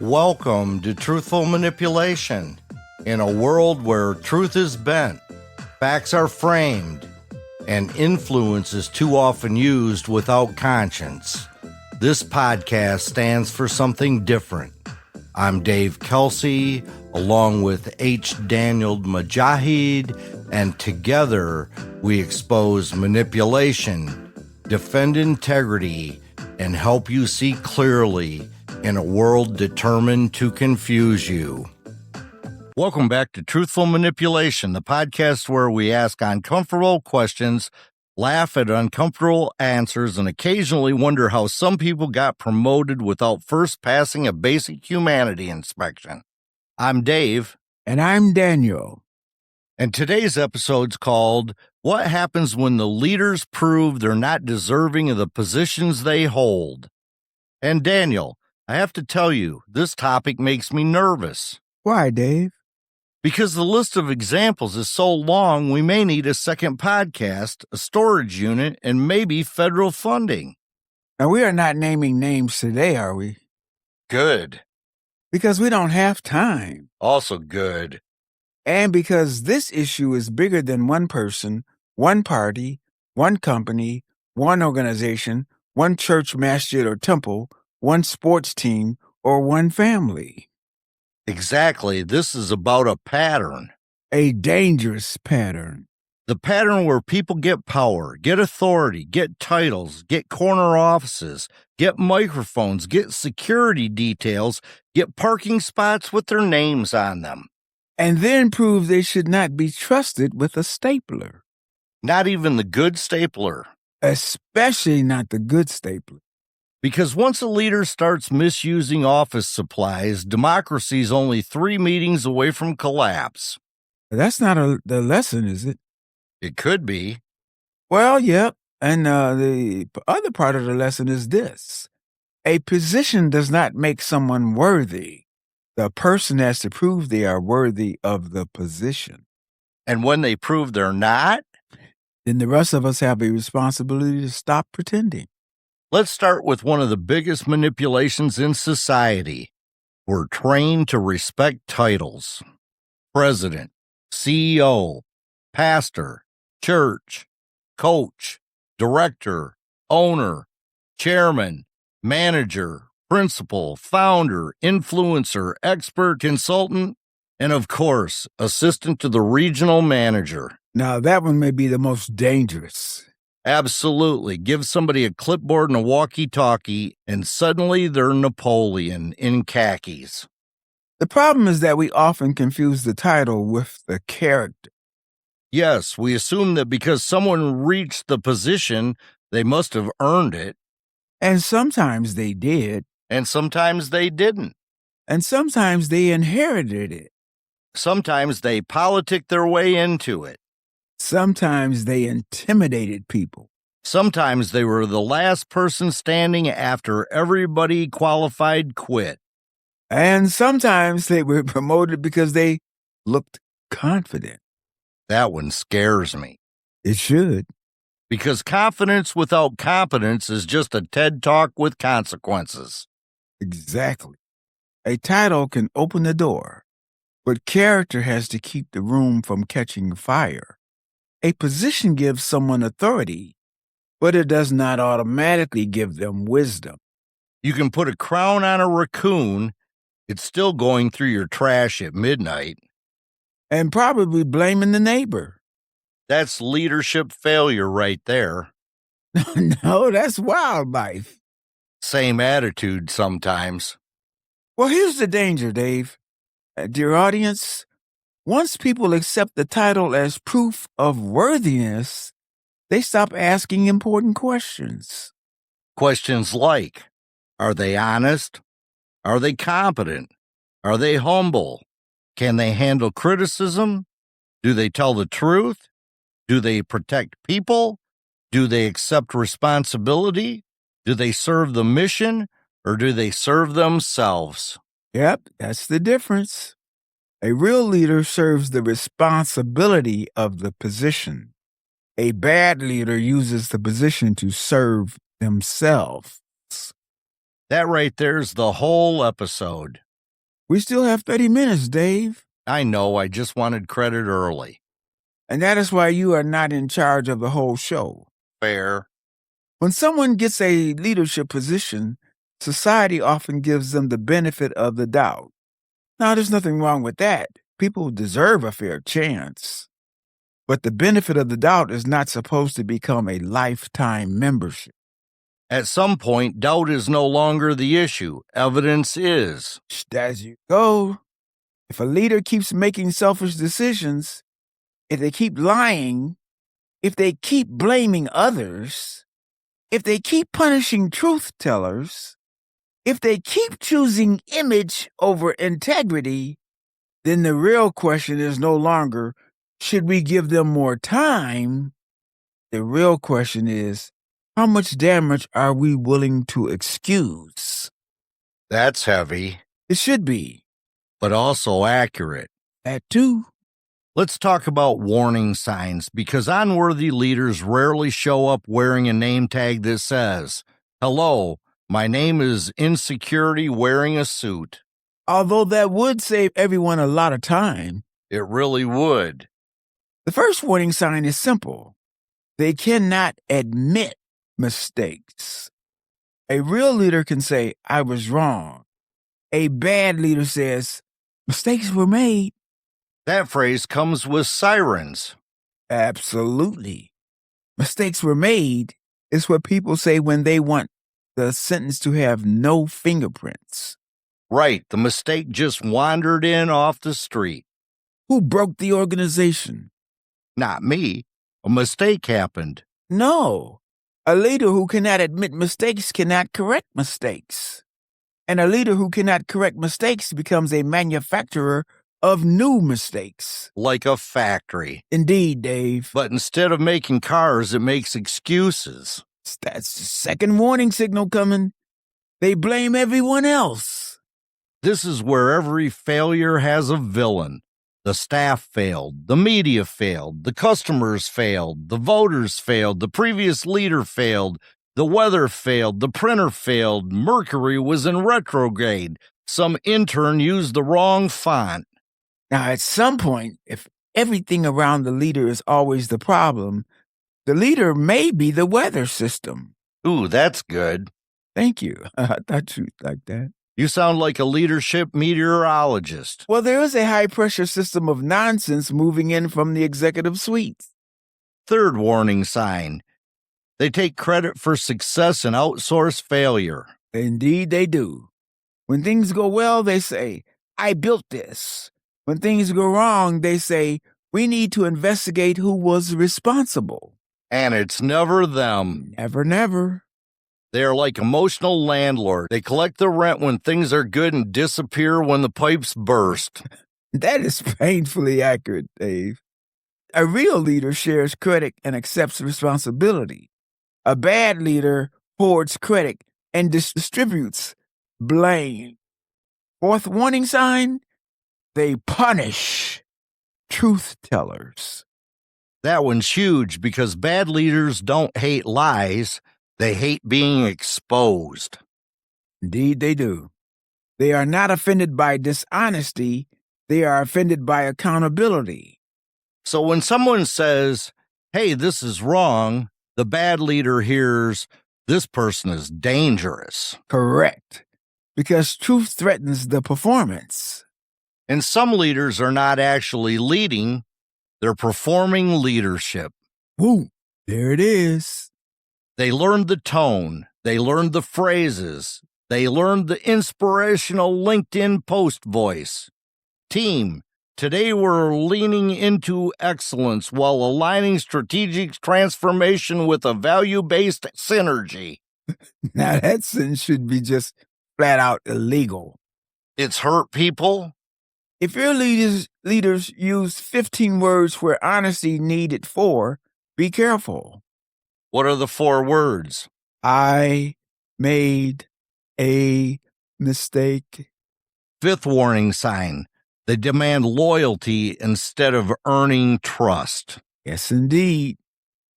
Welcome to Truthful Manipulation. In a world where truth is bent, facts are framed, and influence is too often used without conscience, this podcast stands for something different. I'm Dave Kelsey, along with H. Daniel Mujahid, and together we expose manipulation, defend integrity, and help you see clearly in a world determined to confuse you. Welcome back to Truthful Manipulation, the podcast where we ask uncomfortable questions, laugh at uncomfortable answers, and occasionally wonder how some people got promoted without first passing a basic humanity inspection. I'm Dave. And I'm Daniel. And today's episode's called, What Happens When the Leaders Prove They're Not Deserving of the Positions They Hold? And Daniel, I have to tell you, this topic makes me nervous. Why, Dave? Because the list of examples is so long, we may need a second podcast, a storage unit, and maybe federal funding. Now, we are not naming names today, are we? Good. Because we don't have time. Also good. And because this issue is bigger than one person, one party, one company, one organization, one church, masjid, or temple, one sports team, or one family. Exactly. This is about a pattern. A dangerous pattern. The pattern where people get power, get authority, get titles, get corner offices, get microphones, get security details, get parking spots with their names on them. And then prove they should not be trusted with a stapler. Not even the good stapler. Especially not the good stapler. Because once a leader starts misusing office supplies, democracy's only 3 meetings away from collapse. That's not the lesson, is it? It could be. Well, yep. And the other part of the lesson is this. A position does not make someone worthy. The person has to prove they are worthy of the position. And when they prove they're not, then the rest of us have a responsibility to stop pretending. Let's start with one of the biggest manipulations in society. We're trained to respect titles. President, CEO, pastor, church, coach, director, owner, chairman, manager, principal, founder, influencer, expert, consultant, and of course, assistant to the regional manager. Now, that one may be the most dangerous. Absolutely. Give somebody a clipboard and a walkie-talkie, and suddenly they're Napoleon in khakis. The problem is that we often confuse the title with the character. Yes, we assume that because someone reached the position, they must have earned it. And sometimes they did. And sometimes they didn't. And sometimes they inherited it. Sometimes they politicked their way into it. Sometimes they intimidated people. Sometimes they were the last person standing after everybody qualified quit. And sometimes they were promoted because they looked confident. That one scares me. It should. Because confidence without competence is just a TED Talk with consequences. Exactly. A title can open the door, but character has to keep the room from catching fire. A position gives someone authority, but it does not automatically give them wisdom. You can put a crown on a raccoon, it's still going through your trash at midnight. And probably blaming the neighbor. That's leadership failure right there. No, that's wildlife. Same attitude sometimes. Well, here's the danger, Dave. Dear audience, once people accept the title as proof of worthiness, they stop asking important questions. Questions like, are they honest? Are they competent? Are they humble? Can they handle criticism? Do they tell the truth? Do they protect people? Do they accept responsibility? Do they serve the mission? Or do they serve themselves? Yep, that's the difference. A real leader serves the responsibility of the position. A bad leader uses the position to serve themselves. That right there's the whole episode. We still have 30 minutes, Dave. I know, I just wanted credit early. And that is why you are not in charge of the whole show. Fair. When someone gets a leadership position, society often gives them the benefit of the doubt. Now, there's nothing wrong with that. People deserve a fair chance. But the benefit of the doubt is not supposed to become a lifetime membership. At some point, doubt is no longer the issue. Evidence is. As you go, if a leader keeps making selfish decisions, if they keep lying, if they keep blaming others, if they keep punishing truth tellers, if they keep choosing image over integrity, then the real question is no longer, should we give them more time? The real question is, how much damage are we willing to excuse? That's heavy, It should be. but also accurate. That too. Let's talk about warning signs, because unworthy leaders rarely show up wearing a name tag that says, "Hello, my name is Insecurity wearing a suit." Although that would save everyone a lot of time. It really would. The first warning sign is simple. They cannot admit mistakes. A real leader can say, I was wrong. A bad leader says, mistakes were made. That phrase comes with sirens. Absolutely. Mistakes were made is what people say when they want the sentence to have no fingerprints. Right, the mistake just wandered in off the street. Who broke the organization? Not me. A mistake happened. No. A leader who cannot admit mistakes cannot correct mistakes. And a leader who cannot correct mistakes becomes a manufacturer of new mistakes. Like a factory. Indeed, Dave. But instead of making cars, it makes excuses. That's the second warning signal coming. They blame everyone else. This is where every failure has a villain. The staff failed, the media failed, the customers failed, the voters failed, the previous leader failed, the weather failed, the printer failed, Mercury was in retrograde, some intern used the wrong font. Now, at some point, if everything around the leader is always the problem, the leader may be the weather system. Ooh, that's good. Thank you. I thought you'd like that. You sound like a leadership meteorologist. Well, there is a high-pressure system of nonsense moving in from the executive suite. Third warning sign. They take credit for success and outsource failure. Indeed, they do. When things go well, they say, I built this. When things go wrong, they say, we need to investigate who was responsible. And it's never them. Never, never. They are like emotional landlord. They collect the rent when things are good and disappear when the pipes burst. That is painfully accurate, Dave. A real leader shares credit and accepts responsibility. A bad leader hoards credit and distributes blame. Fourth warning sign, they punish truth tellers. That one's huge because bad leaders don't hate lies. They hate being exposed. Indeed, they do. They are not offended by dishonesty. They are offended by accountability. So when someone says, hey, this is wrong, the bad leader hears, this person is dangerous. Correct. Because truth threatens the performance. And some leaders are not actually leading, they're performing leadership. Woo, there it is. They learned the tone, they learned the phrases, they learned the inspirational LinkedIn post voice. Team, today we're leaning into excellence while aligning strategic transformation with a value-based synergy. Now that sentence should be just flat out illegal. It's hurt people. If your leaders use 15 words where honesty needed 4, be careful. What are the 4 words? I made a mistake. Fifth warning sign. They demand loyalty instead of earning trust. Yes, indeed.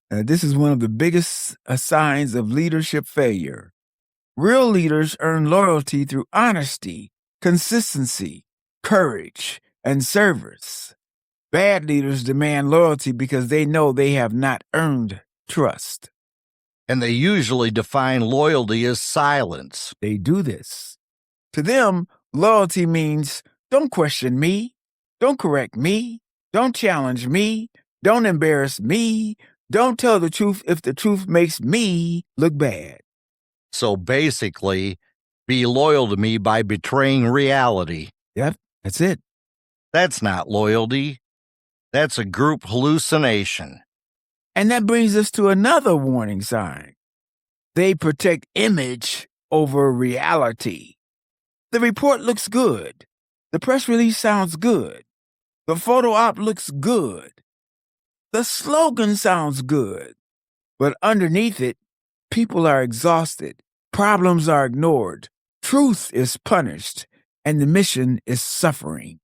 This is one of the biggest signs of leadership failure. Real leaders earn loyalty through honesty, consistency, courage, and service. Bad leaders demand loyalty because they know they have not earned trust. And they usually define loyalty as silence. They do this. To them, loyalty means don't question me, don't correct me, don't challenge me, don't embarrass me, don't tell the truth if the truth makes me look bad. So basically, be loyal to me by betraying reality. Yep, that's it. That's not loyalty. That's a group hallucination. And that brings us to another warning sign. They protect image over reality. The report looks good. The press release sounds good. The photo op looks good. The slogan sounds good. But underneath it, people are exhausted. Problems are ignored. Truth is punished. And the mission is suffering.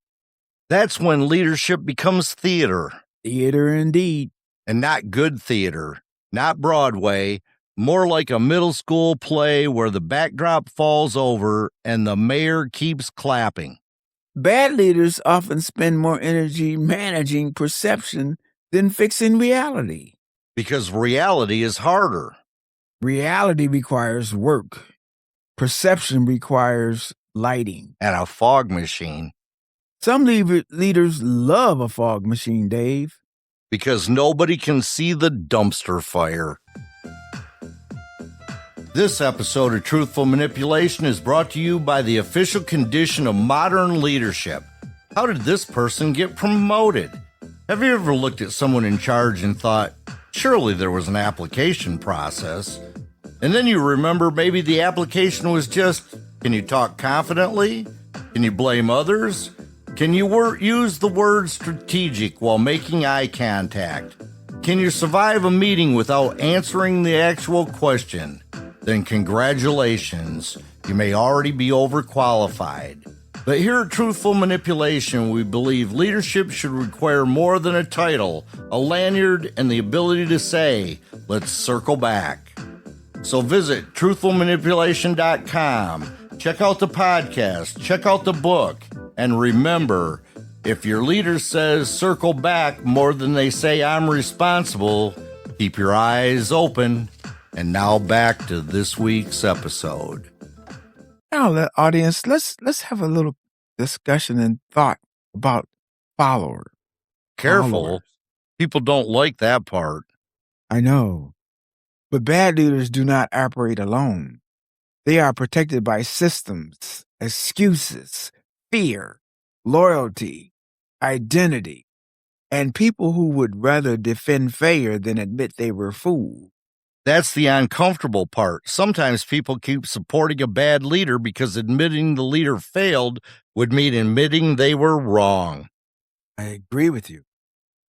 That's when leadership becomes theater. Theater indeed. And not good theater, not Broadway, more like a middle school play where the backdrop falls over and the mayor keeps clapping. Bad leaders often spend more energy managing perception than fixing reality. Because reality is harder. Reality requires work. Perception requires lighting. And a fog machine. Some leaders love a fog machine, Dave. Because nobody can see the dumpster fire. This episode of Truthful Manipulation is brought to you by the official condition of modern leadership. How did this person get promoted? Have you ever looked at someone in charge and thought, surely there was an application process? And then you remember maybe the application was just, can you talk confidently? Can you blame others? Can you use the word strategic while making eye contact? Can you survive a meeting without answering the actual question? Then congratulations, you may already be overqualified. But here at Truthful Manipulation, we believe leadership should require more than a title, a lanyard, and the ability to say, let's circle back. So visit truthfulmanipulation.com, check out the podcast, check out the book, and remember, if your leader says circle back more than they say I'm responsible, keep your eyes open. And now back to this week's episode. Now, audience, let's have a little discussion and thought about followers. Careful. People don't like that part. I know. But bad leaders do not operate alone. They are protected by systems, excuses, fear, loyalty, identity, and people who would rather defend failure than admit they were fooled. That's the uncomfortable part. Sometimes people keep supporting a bad leader because admitting the leader failed would mean admitting they were wrong. I agree with you.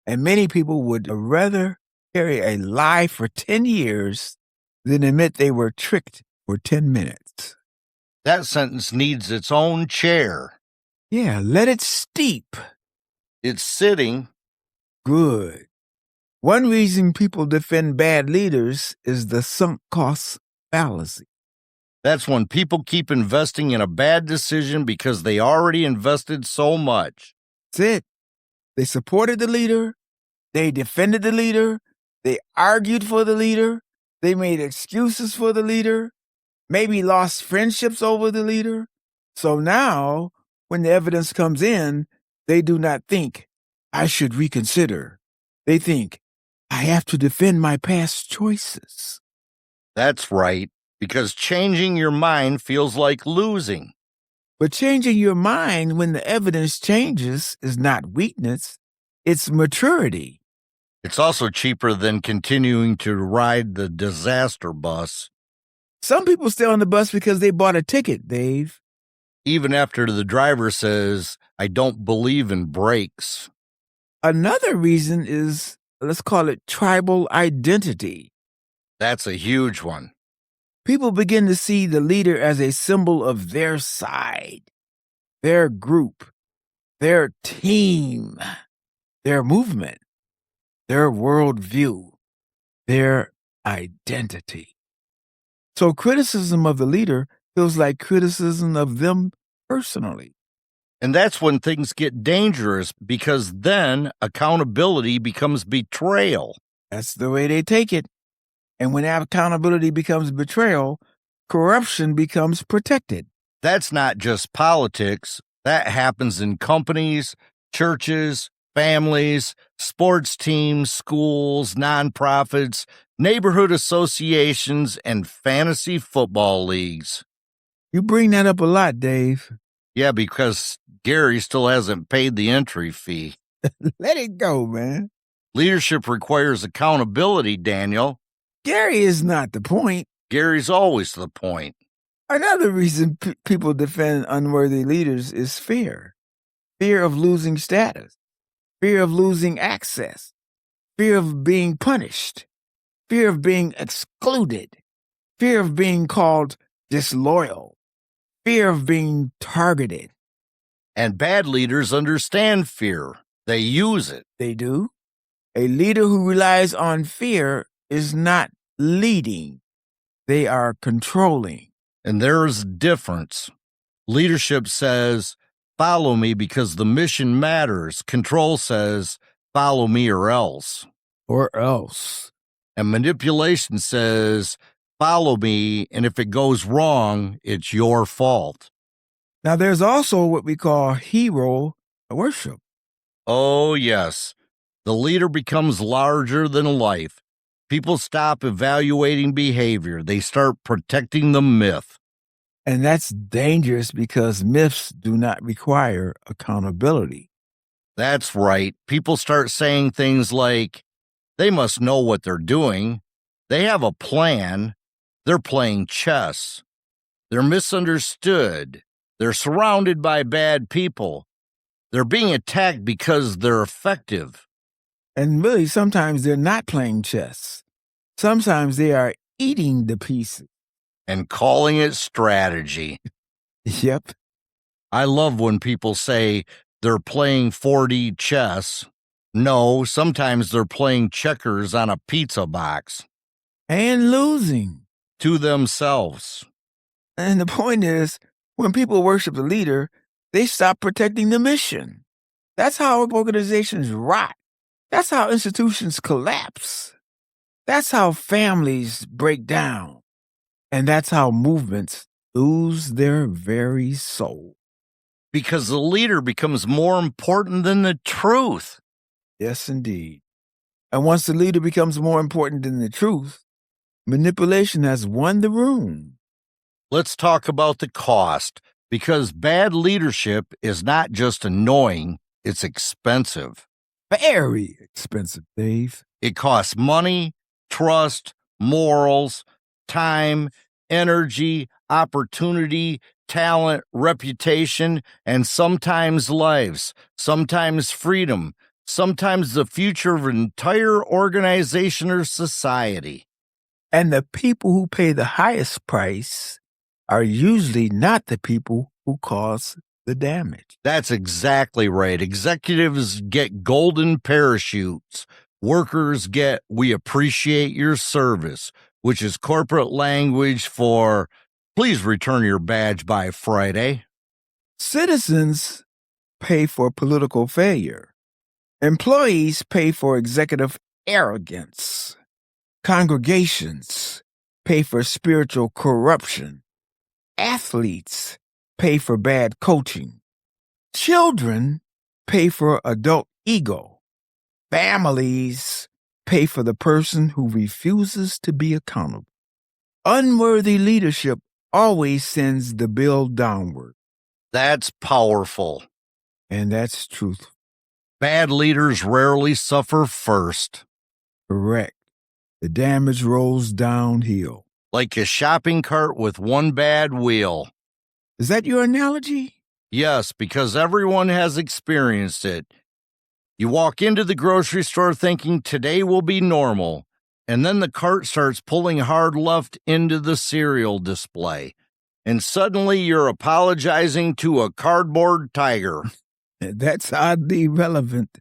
And many people would rather carry a lie for 10 years than admit they were tricked for 10 minutes. That sentence needs its own chair. Yeah, let it steep. It's sitting. Good. One reason people defend bad leaders is the sunk cost fallacy. That's when people keep investing in a bad decision because they already invested so much. That's it. They supported the leader. They defended the leader. They argued for the leader. They made excuses for the leader. Maybe lost friendships over the leader. So now, when the evidence comes in, they do not think, I should reconsider. They think, I have to defend my past choices. That's right, because changing your mind feels like losing. But changing your mind when the evidence changes is not weakness, it's maturity. It's also cheaper than continuing to ride the disaster bus. Some people stay on the bus because they bought a ticket, Dave. Even after the driver says, I don't believe in brakes. Another reason is, let's call it tribal identity. That's a huge one. People begin to see the leader as a symbol of their side, their group, their team, their movement, their worldview, their identity. So criticism of the leader feels like criticism of them personally. And that's when things get dangerous because then accountability becomes betrayal. That's the way they take it. And when accountability becomes betrayal, corruption becomes protected. That's not just politics. That happens in companies, churches, families, sports teams, schools, nonprofits, neighborhood associations, and fantasy football leagues. You bring that up a lot, Dave. Yeah, because Gary still hasn't paid the entry fee. Let it go, man. Leadership requires accountability, Daniel. Gary is not the point. Gary's always the point. Another reason people defend unworthy leaders is fear. Fear of losing status. Fear of losing access. Fear of being punished. Fear of being excluded. Fear of being called disloyal. Fear of being targeted. And bad leaders understand fear. They use it. They do. A leader who relies on fear is not leading. They are controlling. And there's a difference. Leadership says, follow me because the mission matters. Control says, follow me or else. Or else. And manipulation says, follow me, and if it goes wrong, it's your fault. Now, there's also what we call hero worship. Oh, yes. The leader becomes larger than life. People stop evaluating behavior. They start protecting the myth. And that's dangerous because myths do not require accountability. That's right. People start saying things like, they must know what they're doing. They have a plan. They're playing chess. They're misunderstood. They're surrounded by bad people. They're being attacked because they're effective. And really, sometimes they're not playing chess. Sometimes they are eating the pieces. And calling it strategy. Yep. I love when people say they're playing 4D chess. No, sometimes they're playing checkers on a pizza box. And losing. To themselves. And the point is, when people worship the leader, they stop protecting the mission. That's how organizations rot. That's how institutions collapse. That's how families break down. And that's how movements lose their very soul. Because the leader becomes more important than the truth. Yes, indeed. And once the leader becomes more important than the truth, manipulation has won the room. Let's talk about the cost, because bad leadership is not just annoying, it's expensive. Very expensive, Dave. It costs money, trust, morals, time, energy, opportunity, talent, reputation, and sometimes lives, sometimes freedom, sometimes the future of an entire organization or society. And the people who pay the highest price are usually not the people who cause the damage. That's exactly right. Executives get golden parachutes. Workers get, we appreciate your service, which is corporate language for, please return your badge by Friday. Citizens pay for political failure. Employees pay for executive arrogance. Congregations pay for spiritual corruption. Athletes pay for bad coaching. Children pay for adult ego. Families pay for the person who refuses to be accountable. Unworthy leadership always sends the bill downward. That's powerful. And that's truth. Bad leaders rarely suffer first. Correct. The damage rolls downhill. Like a shopping cart with one bad wheel. Is that your analogy? Yes, because everyone has experienced it. You walk into the grocery store thinking today will be normal, and then the cart starts pulling hard left into the cereal display, and suddenly you're apologizing to a cardboard tiger. That's oddly relevant.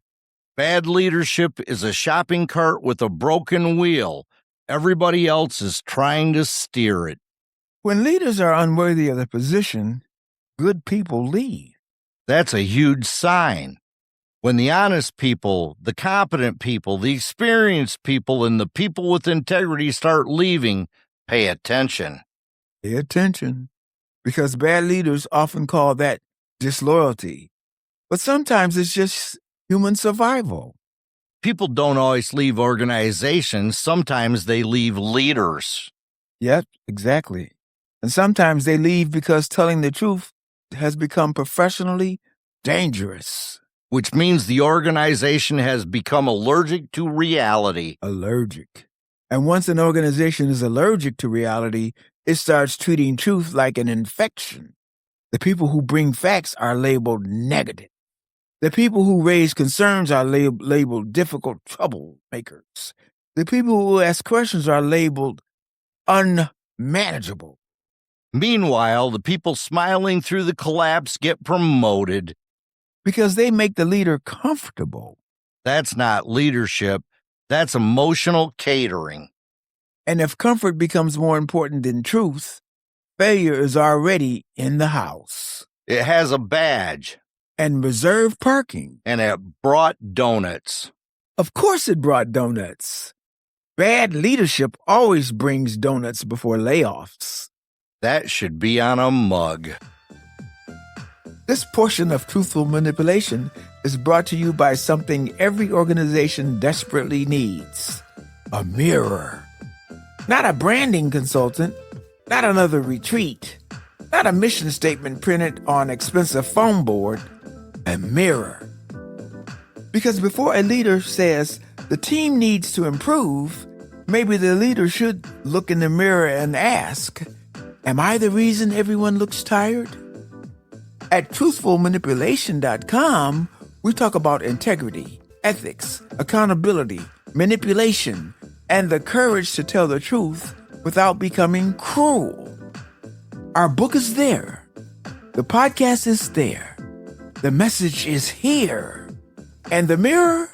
Bad leadership is a shopping cart with a broken wheel. Everybody else is trying to steer it. When leaders are unworthy of the position, good people leave. That's a huge sign. When the honest people, the competent people, the experienced people, and the people with integrity start leaving, pay attention. Pay attention, because bad leaders often call that disloyalty. But sometimes it's just human survival. People don't always leave organizations. Sometimes they leave leaders. Yep, exactly. And sometimes they leave because telling the truth has become professionally dangerous. Which means the organization has become allergic to reality. Allergic. And once an organization is allergic to reality, it starts treating truth like an infection. The people who bring facts are labeled negative. The people who raise concerns are labeled difficult troublemakers. The people who ask questions are labeled unmanageable. Meanwhile, the people smiling through the collapse get promoted. Because they make the leader comfortable. That's not leadership. That's emotional catering. And if comfort becomes more important than truth, failure is already in the house. It has a badge. And reserved parking. And it brought donuts. Of course it brought donuts. Bad leadership always brings donuts before layoffs. That should be on a mug. This portion of Truthful Manipulation is brought to you by something every organization desperately needs: a mirror. Not a branding consultant, not another retreat, not a mission statement printed on expensive foam board, a mirror. Because before a leader says the team needs to improve, maybe the leader should look in the mirror and ask, am I the reason everyone looks tired? At truthfulmanipulation.com, we talk about integrity, ethics, accountability, manipulation, and the courage to tell the truth without becoming cruel. Our book is there. The podcast is there. The message is here. And the mirror?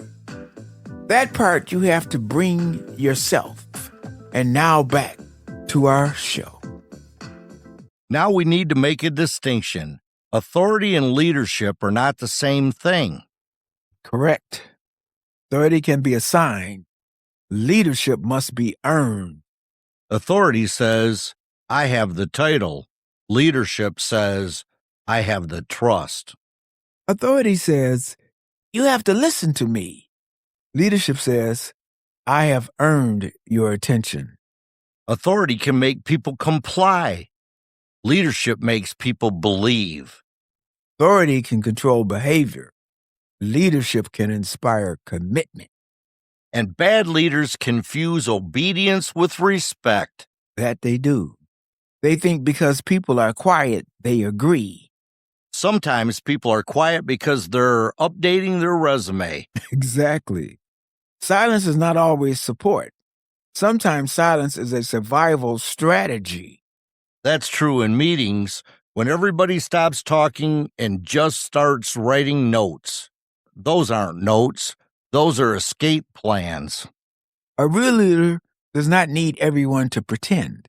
That part you have to bring yourself. And now back to our show. Now we need to make a distinction. Authority and leadership are not the same thing. Correct. Authority can be assigned. Leadership must be earned. Authority says, I have the title. Leadership says, I have the trust. Authority says, you have to listen to me. Leadership says, I have earned your attention. Authority can make people comply. Leadership makes people believe. Authority can control behavior. Leadership can inspire commitment. And bad leaders confuse obedience with respect. That they do. They think because people are quiet, they agree. Sometimes people are quiet because they're updating their resume. Exactly. Silence is not always support. Sometimes silence is a survival strategy. That's true in meetings when everybody stops talking and just starts writing notes. Those aren't notes. Those are escape plans. A real leader does not need everyone to pretend.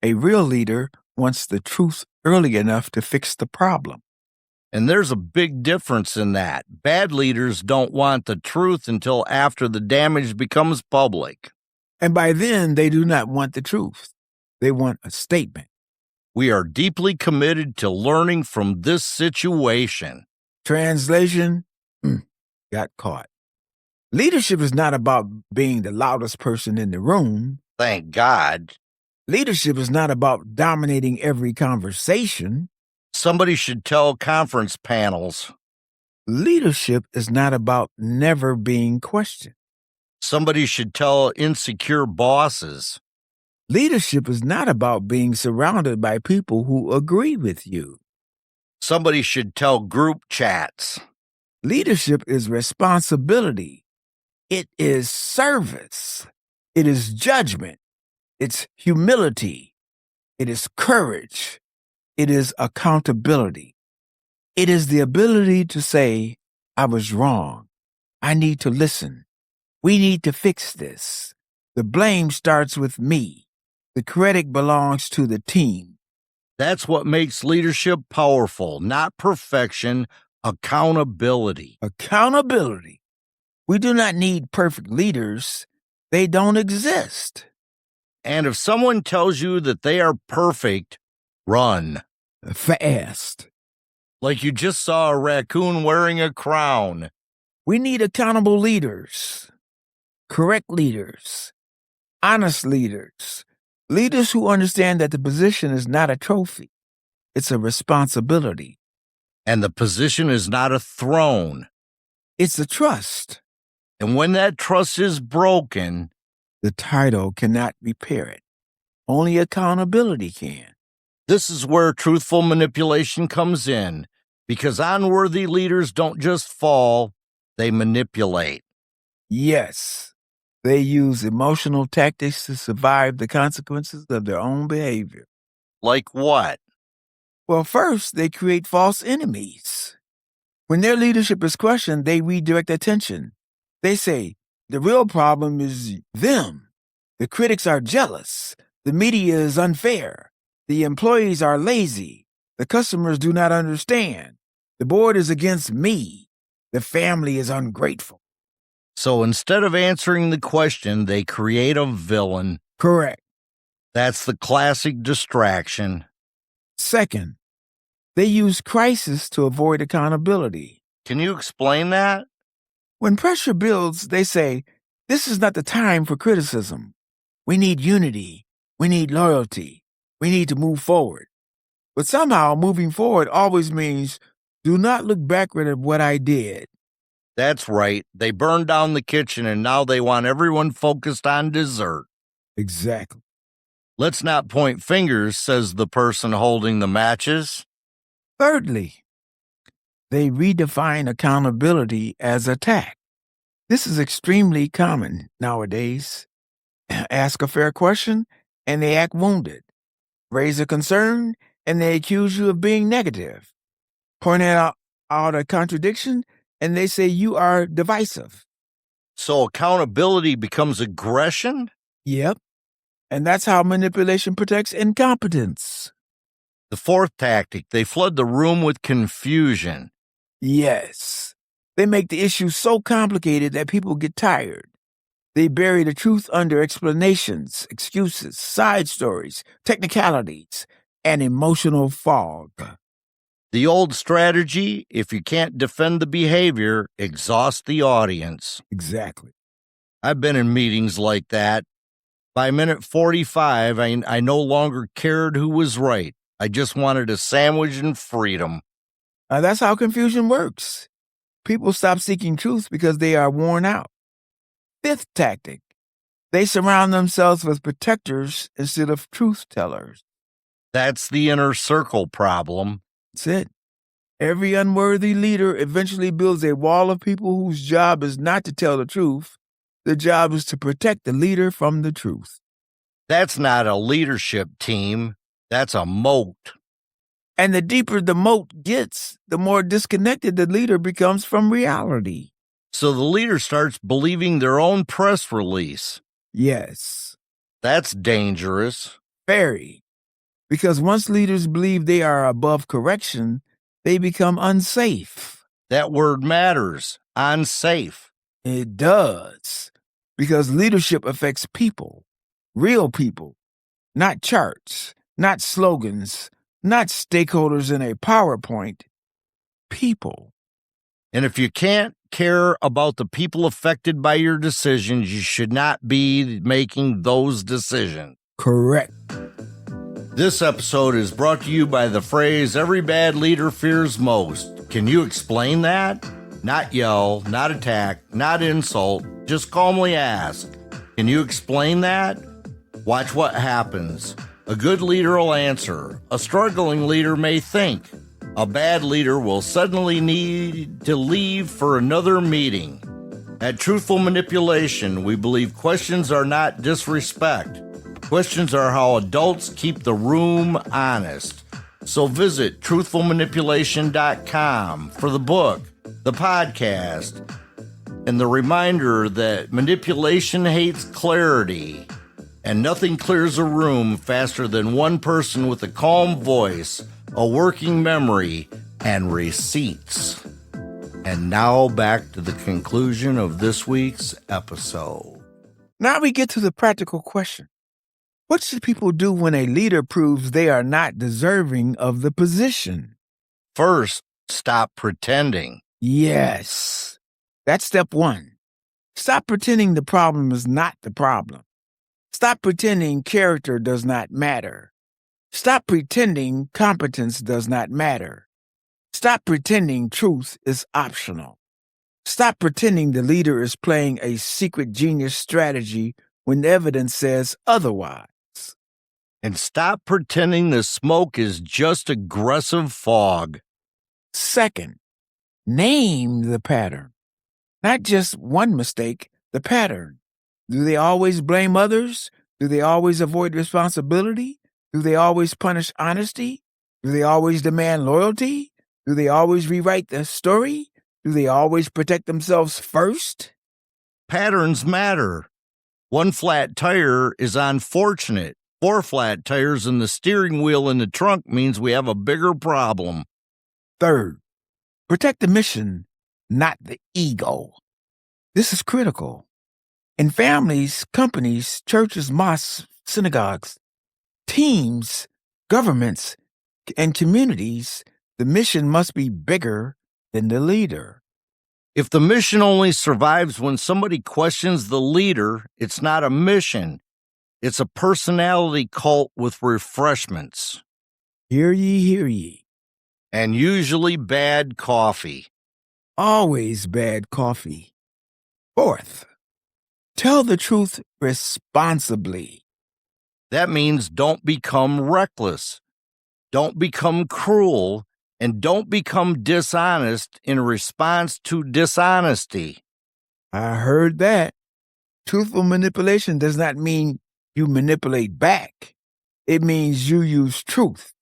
A real leader wants the truth early enough to fix the problem. And there's a big difference in that. Bad leaders don't want the truth until after the damage becomes public. And by then, they do not want the truth. They want a statement. We are deeply committed to learning from this situation. Translation, got caught. Leadership is not about being the loudest person in the room. Thank God. Leadership is not about dominating every conversation. Somebody should tell conference panels. Leadership is not about never being questioned. Somebody should tell insecure bosses. Leadership is not about being surrounded by people who agree with you. Somebody should tell group chats. Leadership is responsibility. It is service. It is judgment. It's humility. It is courage. It is accountability. It is the ability to say, I was wrong. I need to listen. We need to fix this. The blame starts with me. The credit belongs to the team. That's what makes leadership powerful, not perfection, accountability. Accountability. We do not need perfect leaders. They don't exist. And if someone tells you that they are perfect, run. Fast. Like you just saw a raccoon wearing a crown. We need accountable leaders, correct leaders, honest leaders, leaders who understand that the position is not a trophy, it's a responsibility. And the position is not a throne. It's a trust. And when that trust is broken, the title cannot repair it. Only accountability can. This is where truthful manipulation comes in, because unworthy leaders don't just fall, they manipulate. Yes, they use emotional tactics to survive the consequences of their own behavior. Like what? Well, first, they create false enemies. When their leadership is questioned, they redirect attention. They say, the real problem is them. The critics are jealous. The media is unfair. The employees are lazy. The customers do not understand. The board is against me. The family is ungrateful. So instead of answering the question, they create a villain. Correct. That's the classic distraction. Second, they use crisis to avoid accountability. Can you explain that? When pressure builds, they say, this is not the time for criticism. We need unity. We need loyalty. We need to move forward. But somehow moving forward always means do not look backward at what I did. That's right. They burned down the kitchen and now they want everyone focused on dessert. Exactly. Let's not point fingers, says the person holding the matches. Thirdly, they redefine accountability as attack. This is extremely common nowadays. Ask a fair question, and they act wounded. Raise a concern, and they accuse you of being negative. Point out a contradiction, and they say you are divisive. So accountability becomes aggression? Yep. And that's how manipulation protects incompetence. The fourth tactic, they flood the room with confusion. Yes. They make the issue so complicated that people get tired. They bury the truth under explanations, excuses, side stories, technicalities, and emotional fog. The old strategy, if you can't defend the behavior, exhaust the audience. Exactly. I've been in meetings like that. By minute 45, I no longer cared who was right. I just wanted a sandwich and freedom. That's how confusion works. People stop seeking truth because they are worn out. Fifth tactic, they surround themselves with protectors instead of truth tellers. That's the inner circle problem. That's it. Every unworthy leader eventually builds a wall of people whose job is not to tell the truth. Their job is to protect the leader from the truth. That's not a leadership team. That's a moat. And the deeper the moat gets, the more disconnected the leader becomes from reality. So the leader starts believing their own press release. Yes. That's dangerous. Very. Because once leaders believe they are above correction, they become unsafe. That word matters. Unsafe. It does. Because leadership affects people. Real people. Not charts. Not slogans. Not stakeholders in a PowerPoint. People. And if you can't care about the people affected by your decisions, you should not be making those decisions. Correct. This episode is brought to you by the phrase, every bad leader fears most. Can you explain that? Not yell, not attack, not insult, just calmly ask. Can you explain that? Watch what happens. A good leader will answer. A struggling leader may think. A bad leader will suddenly need to leave for another meeting. At Truthful Manipulation, we believe questions are not disrespect. Questions are how adults keep the room honest. So visit truthfulmanipulation.com for the book, the podcast, and the reminder that manipulation hates clarity. And nothing clears a room faster than one person with a calm voice, a working memory, and receipts. And now back to the conclusion of this week's episode. Now we get to the practical question. What should people do when a leader proves they are not deserving of the position? First, stop pretending. Yes. That's step one. Stop pretending the problem is not the problem. Stop pretending character does not matter. Stop pretending competence does not matter. Stop pretending truth is optional. Stop pretending the leader is playing a secret genius strategy when the evidence says otherwise. And stop pretending the smoke is just aggressive fog. Second, name the pattern. Not just one mistake, the pattern. Do they always blame others? Do they always avoid responsibility? Do they always punish honesty? Do they always demand loyalty? Do they always rewrite the story? Do they always protect themselves first? Patterns matter. One flat tire is unfortunate. 4 flat tires in the steering wheel in the trunk means we have a bigger problem. Third, protect the mission, not the ego. This is critical. In families, companies, churches, mosques, synagogues, teams, governments, and communities, the mission must be bigger than the leader. If the mission only survives when somebody questions the leader, it's not a mission. It's a personality cult with refreshments. Hear ye, hear ye. And usually bad coffee. Always bad coffee. Fourth, tell the truth responsibly. That means don't become reckless. Don't become cruel. And don't become dishonest in response to dishonesty. I heard that. Truthful manipulation does not mean you manipulate back. It means you use truth,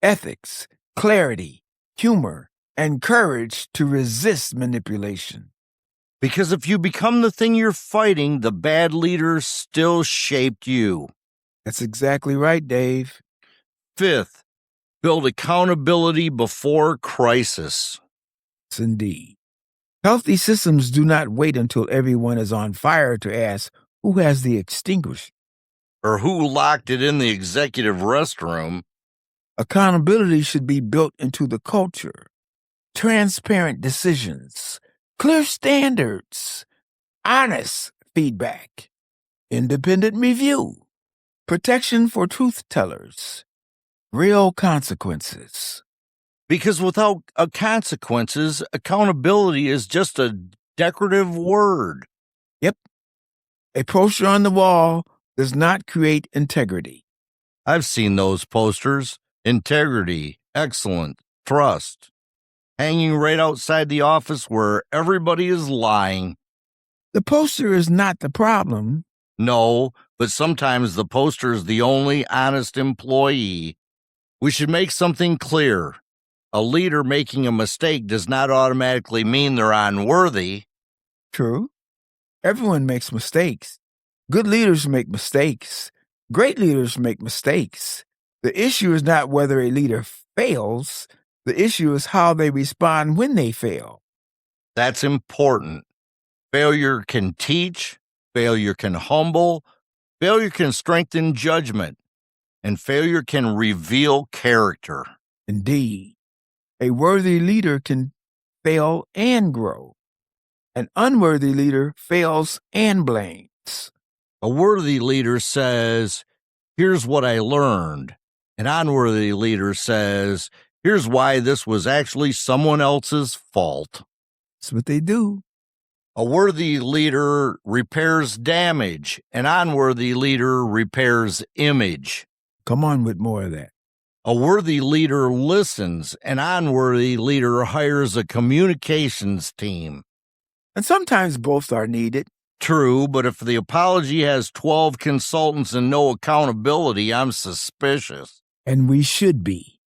ethics, clarity, humor, and courage to resist manipulation. Because if you become the thing you're fighting, the bad leader still shaped you. That's exactly right, Dave. Fifth, build accountability before crisis. Yes, indeed. Healthy systems do not wait until everyone is on fire to ask who has the extinguisher. Or who locked it in the executive restroom. Accountability should be built into the culture. Transparent decisions, clear standards, honest feedback, independent review, protection for truth tellers, real consequences. Because without consequences, accountability is just a decorative word. Yep. A poster on the wall does not create integrity. I've seen those posters. Integrity, excellent, trust. Hanging right outside the office where everybody is lying. The poster is not the problem. No, but sometimes the poster is the only honest employee. We should make something clear. A leader making a mistake does not automatically mean they're unworthy. True. Everyone makes mistakes. Good leaders make mistakes. Great leaders make mistakes. The issue is not whether a leader fails. The issue is how they respond when they fail. That's important. Failure can teach, failure can humble, failure can strengthen judgment, and failure can reveal character. Indeed. A worthy leader can fail and grow. An unworthy leader fails and blames. A worthy leader says, "Here's what I learned." An unworthy leader says, "Here's why this was actually someone else's fault." That's what they do. A worthy leader repairs damage. An unworthy leader repairs image. Come on with more of that. A worthy leader listens. An unworthy leader hires a communications team. And sometimes both are needed. True, but if the apology has 12 consultants and no accountability, I'm suspicious. And we should be.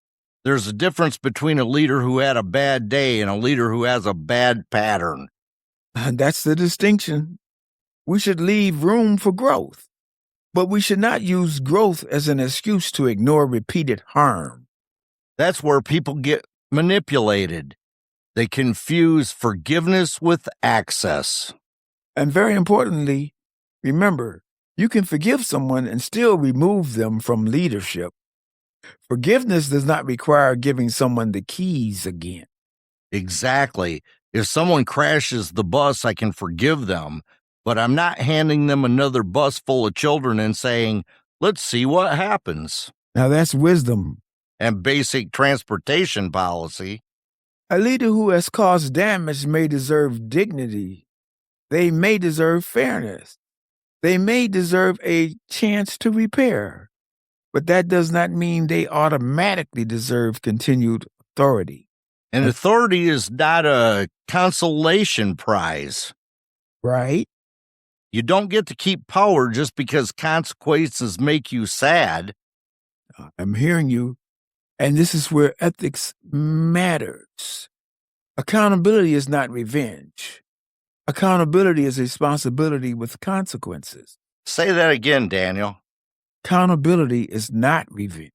There's a difference between a leader who had a bad day and a leader who has a bad pattern. And that's the distinction. We should leave room for growth. But we should not use growth as an excuse to ignore repeated harm. That's where people get manipulated. They confuse forgiveness with access. And very importantly, remember, you can forgive someone and still remove them from leadership. Forgiveness does not require giving someone the keys again. Exactly. If someone crashes the bus, I can forgive them, but I'm not handing them another bus full of children and saying, let's see what happens. Now that's wisdom. And basic transportation policy. A leader who has caused damage may deserve dignity. They may deserve fairness. They may deserve a chance to repair. But that does not mean they automatically deserve continued authority. And authority is not a consolation prize. Right? You don't get to keep power just because consequences make you sad. I'm hearing you. And this is where ethics matters. Accountability is not revenge. Accountability is responsibility with consequences. Say that again, Daniel. Accountability is not revenge.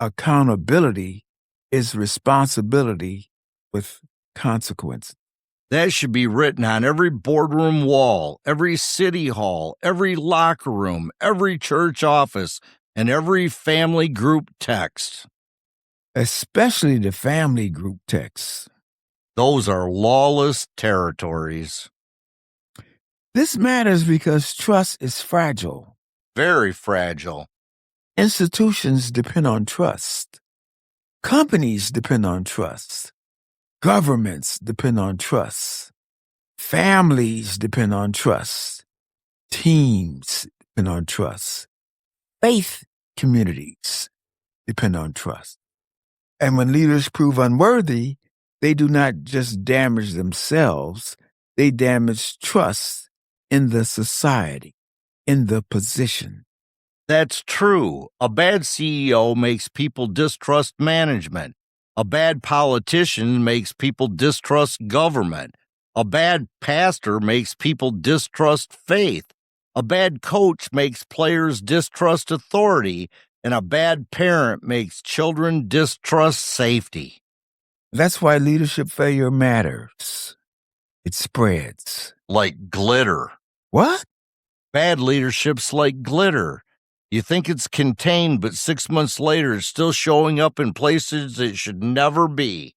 Accountability is responsibility with consequences. That should be written on every boardroom wall, every city hall, every locker room, every church office, and every family group text. Especially the family group texts. Those are lawless territories. This matters because trust is fragile. Very fragile. Institutions depend on trust. Companies depend on trust. Governments depend on trust. Families depend on trust. Teams depend on trust. Faith communities depend on trust. And when leaders prove unworthy, they do not just damage themselves, they damage trust in the society, in the position. That's true. A bad CEO makes people distrust management. A bad politician makes people distrust government. A bad pastor makes people distrust faith. A bad coach makes players distrust authority. And a bad parent makes children distrust safety. That's why leadership failure matters. It spreads. Like glitter. What? Bad leadership's like glitter. You think it's contained, but 6 months later, it's still showing up in places it should never be.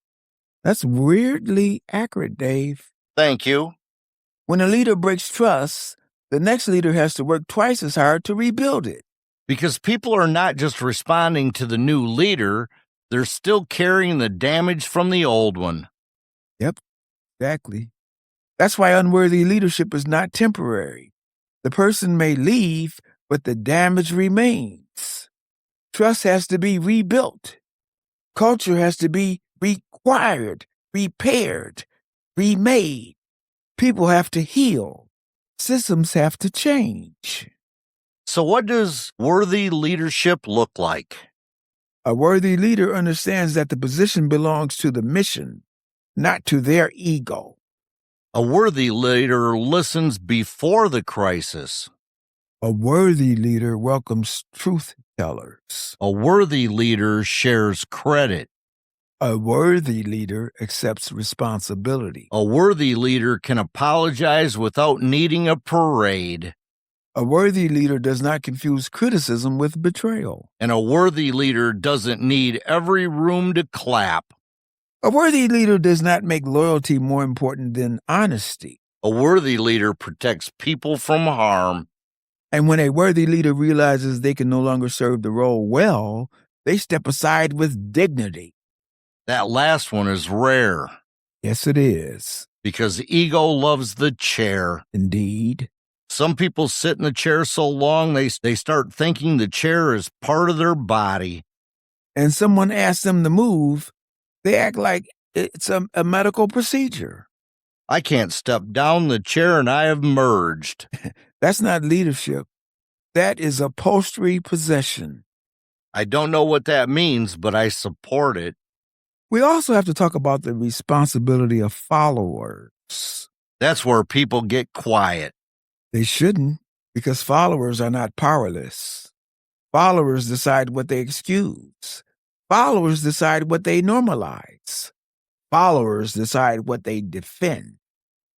That's weirdly accurate, Dave. Thank you. When a leader breaks trust, the next leader has to work twice as hard to rebuild it. Because people are not just responding to the new leader, they're still carrying the damage from the old one. Yep, exactly. That's why unworthy leadership is not temporary. The person may leave, but the damage remains. Trust has to be rebuilt. Culture has to be required, repaired, remade. People have to heal. Systems have to change. So what does worthy leadership look like? A worthy leader understands that the position belongs to the mission, not to their ego. A worthy leader listens before the crisis. A worthy leader welcomes truth tellers. A worthy leader shares credit. A worthy leader accepts responsibility. A worthy leader can apologize without needing a parade. A worthy leader does not confuse criticism with betrayal. And a worthy leader doesn't need every room to clap. A worthy leader does not make loyalty more important than honesty. A worthy leader protects people from harm. And when a worthy leader realizes they can no longer serve the role well, they step aside with dignity. That last one is rare. Yes, it is. Because ego loves the chair. Indeed. Some people sit in the chair so long they start thinking the chair is part of their body. And someone asks them to move, they act like it's a medical procedure. I can't step down the chair and I have merged. That's not leadership. That is upholstery possession. I don't know what that means, but I support it. We also have to talk about the responsibility of followers. That's where people get quiet. They shouldn't. Because followers are not powerless. Followers decide what they excuse. Followers decide what they normalize. Followers decide what they defend.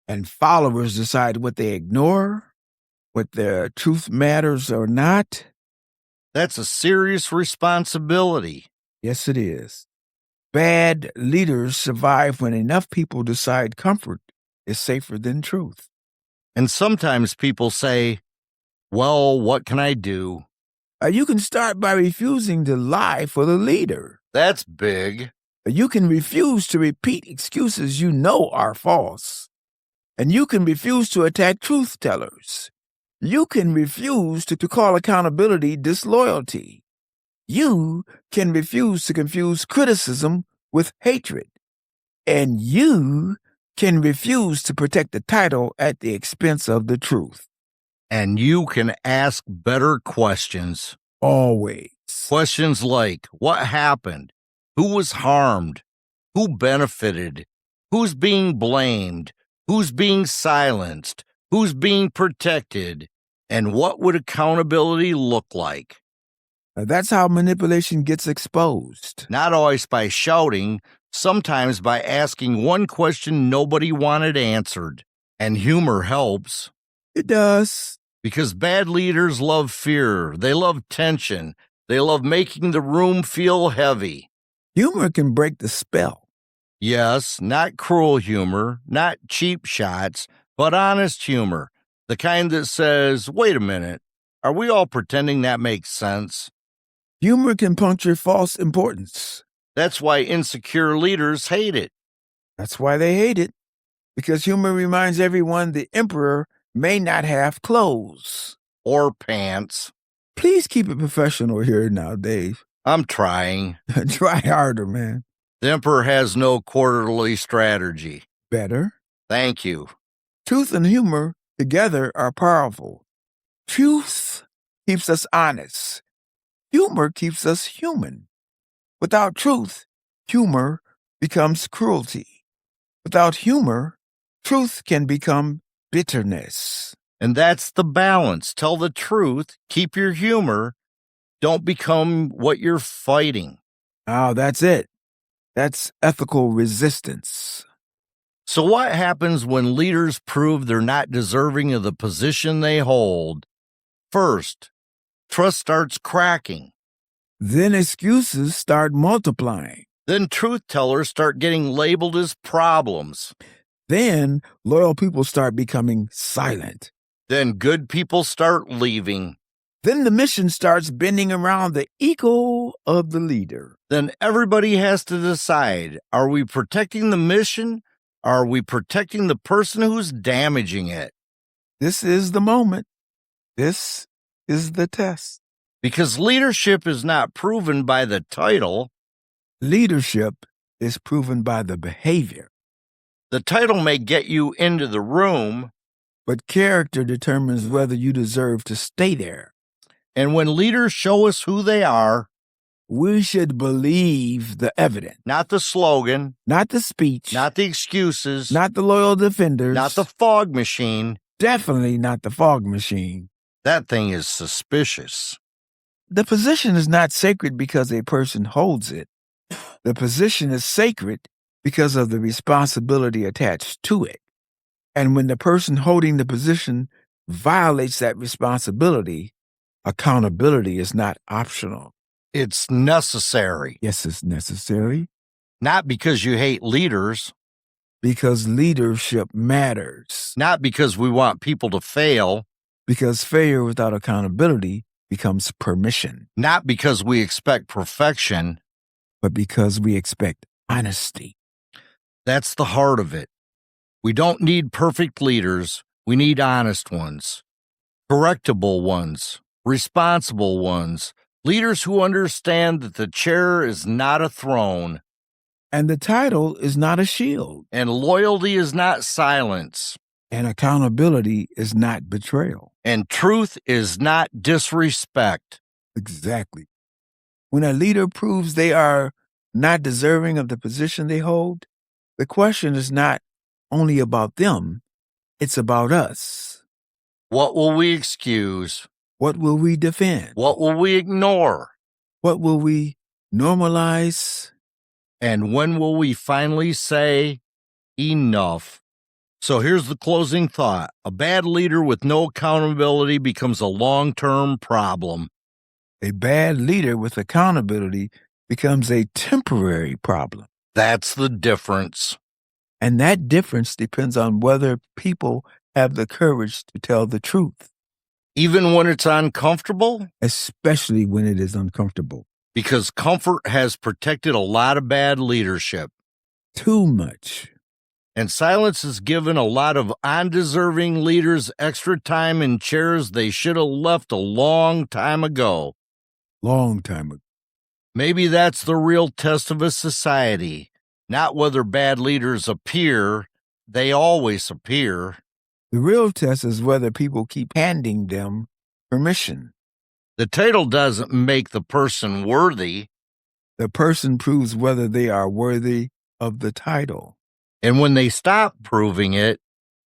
And followers decide what they ignore, what their truth matters or not. That's a serious responsibility. Yes, it is. Bad leaders survive when enough people decide comfort is safer than truth. And sometimes people say, well, what can I do? You can start by refusing to lie for the leader. That's big. You can refuse to repeat excuses you know are false. And you can refuse to attack truth tellers. You can refuse to call accountability disloyalty. You can refuse to confuse criticism with hatred. And you can refuse to protect the title at the expense of the truth. And you can ask better questions. Always. Questions like, what happened? Who was harmed? Who benefited? Who's being blamed? Who's being silenced? Who's being protected? And what would accountability look like? That's how manipulation gets exposed. Not always by shouting, sometimes by asking one question nobody wanted answered. And humor helps. It does. Because bad leaders love fear. They love tension. They love making the room feel heavy. Humor can break the spell. Yes, not cruel humor, not cheap shots, but honest humor. The kind that says, wait a minute, are we all pretending that makes sense? Humor can puncture false importance. That's why insecure leaders hate it. That's why they hate it. Because humor reminds everyone the emperor may not have clothes. Or pants. Please keep it professional here now, Dave. I'm trying. Try harder, man. The emperor has no quarterly strategy. Better. Thank you. Truth and humor together are powerful. Truth keeps us honest. Humor keeps us human. Without truth, humor becomes cruelty. Without humor, truth can become bitterness. And that's the balance. Tell the truth, keep your humor, don't become what you're fighting. Oh, that's it. That's ethical resistance. So what happens when leaders prove they're not deserving of the position they hold? First, trust starts cracking. Then excuses start multiplying. Then truth tellers start getting labeled as problems. Then loyal people start becoming silent. Then good people start leaving. Then the mission starts bending around the ego of the leader. Then everybody has to decide, are we protecting the mission? Or are we protecting the person who's damaging it? This is the moment. This is the test. Because leadership is not proven by the title. Leadership is proven by the behavior. The title may get you into the room, but character determines whether you deserve to stay there. And when leaders show us who they are, we should believe the evidence. Not the slogan. Not the speech. Not the excuses. Not the loyal defenders. Not the fog machine. Definitely not the fog machine. That thing is suspicious. The position is not sacred because a person holds it. The position is sacred because of the responsibility attached to it. And when the person holding the position violates that responsibility, accountability is not optional. It's necessary. Yes, it's necessary. Not because you hate leaders. Because leadership matters. Not because we want people to fail. Because failure without accountability becomes permission. Not because we expect perfection. But because we expect honesty. That's the heart of it. We don't need perfect leaders. We need honest ones. Correctable ones. Responsible ones. Leaders who understand that the chair is not a throne. And the title is not a shield. And loyalty is not silence. And accountability is not betrayal. And truth is not disrespect. Exactly. When a leader proves they are not deserving of the position they hold, the question is not only about them, it's about us. What will we excuse? What will we defend? What will we ignore? What will we normalize? And when will we finally say enough? So here's the closing thought. A bad leader with no accountability becomes a long-term problem. A bad leader with accountability becomes a temporary problem. That's the difference. And that difference depends on whether people have the courage to tell the truth. Even when it's uncomfortable? Especially when it is uncomfortable. Because comfort has protected a lot of bad leadership. Too much. And silence has given a lot of undeserving leaders extra time in chairs they should have left a long time ago. Long time ago. Maybe that's the real test of a society. Not whether bad leaders appear, they always appear. The real test is whether people keep handing them permission. The title doesn't make the person worthy. The person proves whether they are worthy of the title. And when they stop proving it,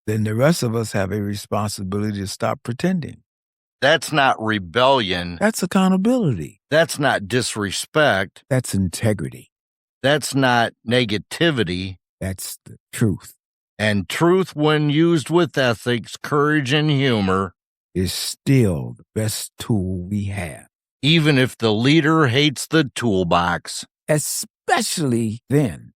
then the rest of us have a responsibility to stop pretending. That's not rebellion. That's accountability. That's not disrespect. That's integrity. That's not negativity. That's the truth. And truth, when used with ethics, courage, and humor, is still the best tool we have. Even if the leader hates the toolbox. Especially then.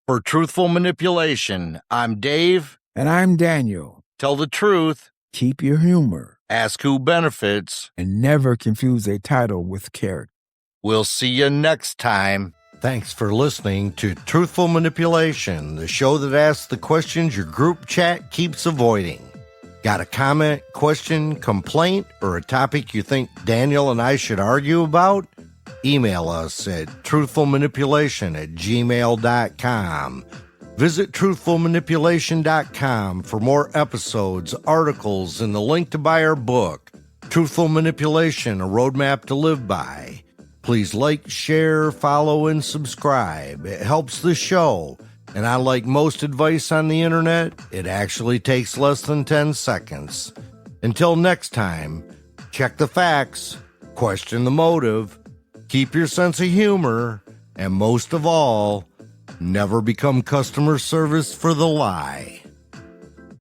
For Truthful Manipulation, I'm Dave. And I'm Daniel. Tell the truth. Keep your humor. Ask who benefits. And never confuse a title with character. We'll see you next time. Thanks for listening to Truthful Manipulation, the show that asks the questions your group chat keeps avoiding. Got a comment, question, complaint, or a topic you think Daniel and I should argue about? Email us at truthfulmanipulation@gmail.com. Visit truthfulmanipulation.com for more episodes, articles, and the link to buy our book, Truthful Manipulation, A Roadmap to Live By. Please like, share, follow, and subscribe. It helps the show. And unlike most advice on the internet, it actually takes less than 10 seconds. Until next time, check the facts, question the motive, keep your sense of humor, and most of all, never become customer service for the lie.